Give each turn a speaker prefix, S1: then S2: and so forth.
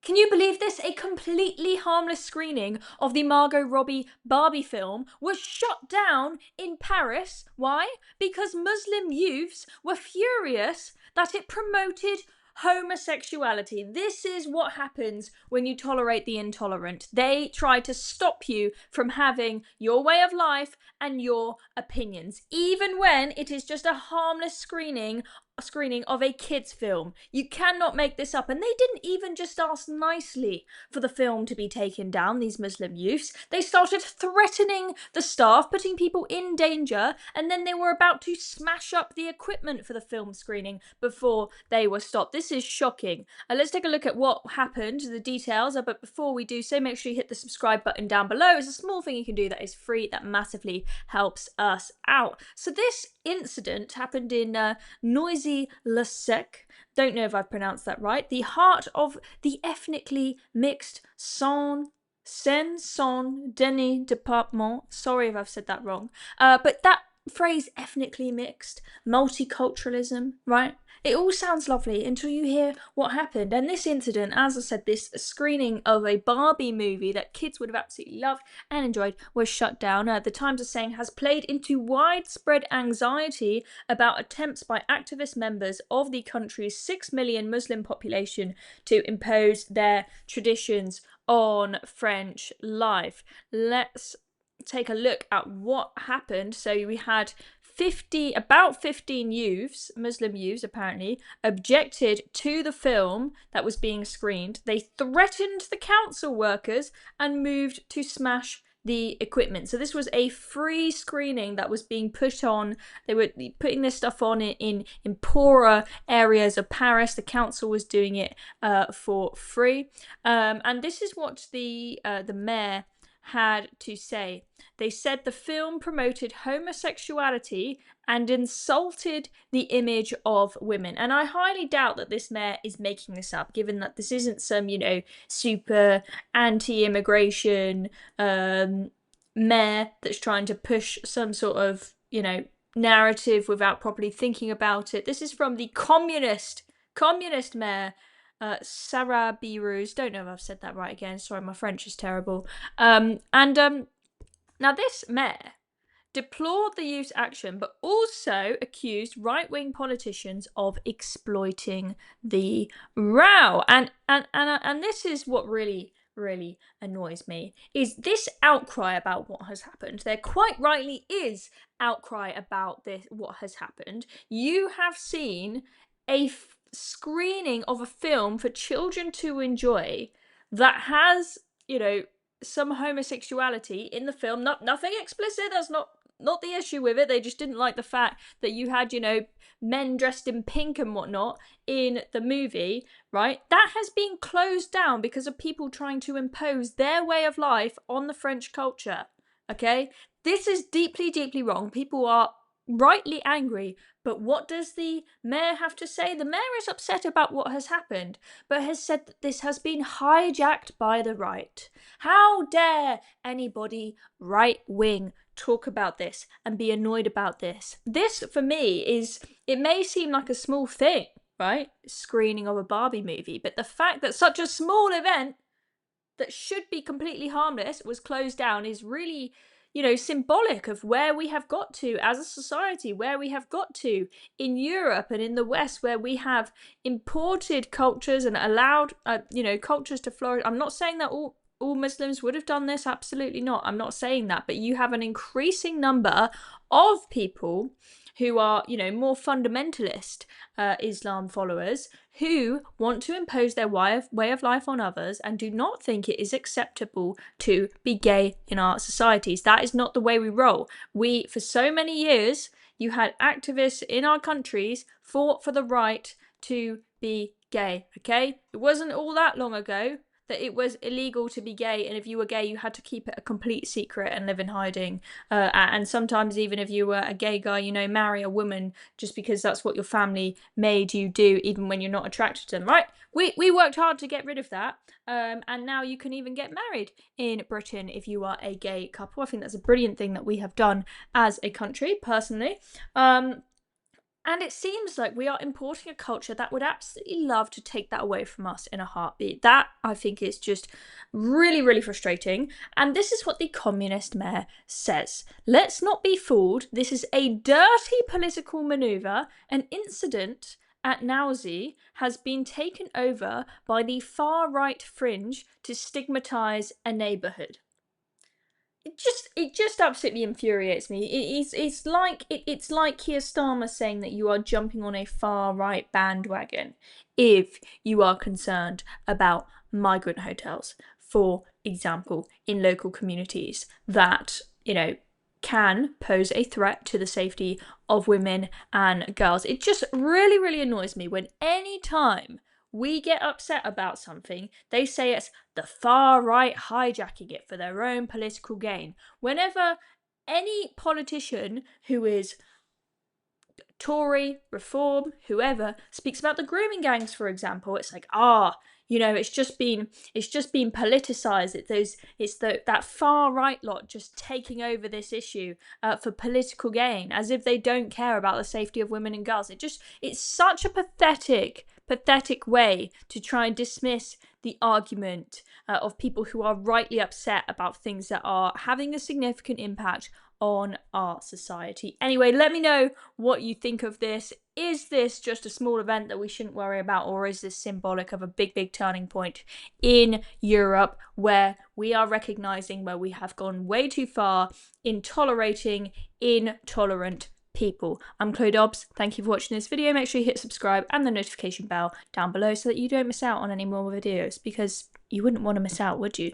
S1: Can you believe this? A completely harmless screening of the Margot Robbie Barbie film was shut down in Paris. Why? Because Muslim youths were furious that it promoted homosexuality. This is what happens when you tolerate the intolerant. They try to stop you from having your way of life and your opinions, even when it is just a harmless screening of a kids film. You cannot make this up. And they didn't even just ask nicely for the film to be taken down, these Muslim youths. They started threatening the staff, putting people in danger, and then they were about to smash up the equipment for the film screening before they were stopped. This is shocking. Let's take a look at what happened, the details. But before we do so, make sure you hit the subscribe button down below. It's a small thing you can do that is free, that massively helps us out. So this incident happened in Noisy-le-Sec. Don't know if I've pronounced that right. The heart of the ethnically mixed Seine-Saint-Denis department. Sorry if I've said that wrong. But that phrase, ethnically mixed, multiculturalism, right? It all sounds lovely until you hear what happened. And this incident, as I said, this screening of a Barbie movie that kids would have absolutely loved and enjoyed was shut down. The Times are saying has played into widespread anxiety about attempts by activist members of the country's 6 million Muslim population to impose their traditions on French life. Let's take a look at what happened. So we had about 15 youths, Muslim youths apparently, objected to the film that was being screened. They threatened the council workers and moved to smash the equipment. So this was a free screening that was being put on. They were putting this stuff on in poorer areas of Paris. The council was doing it for free. And this is what the mayor had to say. They said the film promoted homosexuality and insulted the image of women. And I highly doubt that this mayor is making this up, given that this isn't some, super anti-immigration mayor that's trying to push some sort of, narrative without properly thinking about it. This is from the communist mayor, Sarah Biruz. Don't know if I've said that right again. Sorry, my French is terrible. Now this mayor deplored the youth's action, but also accused right-wing politicians of exploiting the row. And this is what really annoys me, is this outcry about what has happened. There quite rightly is outcry about this, what has happened. You have seen a screening of a film for children to enjoy that has, some homosexuality in the film. Nothing explicit. That's not the issue with it. They just didn't like the fact that you had, men dressed in pink and whatnot in the movie, right? That has been closed down because of people trying to impose their way of life on the French culture. Okay? This is deeply, deeply wrong. People are rightly angry, but what does the mayor have to say? The mayor is upset about what has happened, but has said that this has been hijacked by the right. How dare anybody right-wing talk about this and be annoyed about this? This, for me, it may seem like a small thing, right? Screening of a Barbie movie, but the fact that such a small event that should be completely harmless was closed down is really, symbolic of where we have got to as a society, where we have got to in Europe and in the West, where we have imported cultures and allowed, cultures to flourish. I'm not saying that all Muslims would have done this. Absolutely not. I'm not saying that. But you have an increasing number of people who are, more fundamentalist Islam followers who want to impose their way of life on others and do not think it is acceptable to be gay in our societies. That is not the way we roll. For so many years, you had activists in our countries fought for the right to be gay, okay? It wasn't all that long ago that it was illegal to be gay, and if you were gay, you had to keep it a complete secret and live in hiding. And sometimes, even if you were a gay guy, marry a woman just because that's what your family made you do, even when you're not attracted to them, right? We worked hard to get rid of that, and now you can even get married in Britain if you are a gay couple. I think that's a brilliant thing that we have done as a country, personally. And it seems like we are importing a culture that would absolutely love to take that away from us in a heartbeat. That, I think, is just really, really frustrating. And this is what the communist mayor says. Let's not be fooled. This is a dirty political maneuver. An incident at Nausea has been taken over by the far-right fringe to stigmatise a neighbourhood. It just absolutely infuriates me. It's like Keir Starmer saying that you are jumping on a far right bandwagon if you are concerned about migrant hotels, for example, in local communities that, can pose a threat to the safety of women and girls. It just really, really annoys me when any time we get upset about something, they say it's the far right hijacking it for their own political gain. Whenever any politician who is Tory, Reform, whoever speaks about the grooming gangs, for example, it's like, it's just been politicized. It's that far right lot just taking over this issue for political gain, as if they don't care about the safety of women and girls. It's such a pathetic way to try and dismiss the argument of people who are rightly upset about things that are having a significant impact on our society. Anyway, let me know what you think of this. Is this just a small event that we shouldn't worry about, or is this symbolic of a big, big turning point in Europe where we are recognising where we have gone way too far in tolerating intolerant people? I'm Chloe Dobbs. Thank you for watching this video. Make sure you hit subscribe and the notification bell down below so that you don't miss out on any more videos, because you wouldn't want to miss out, would you?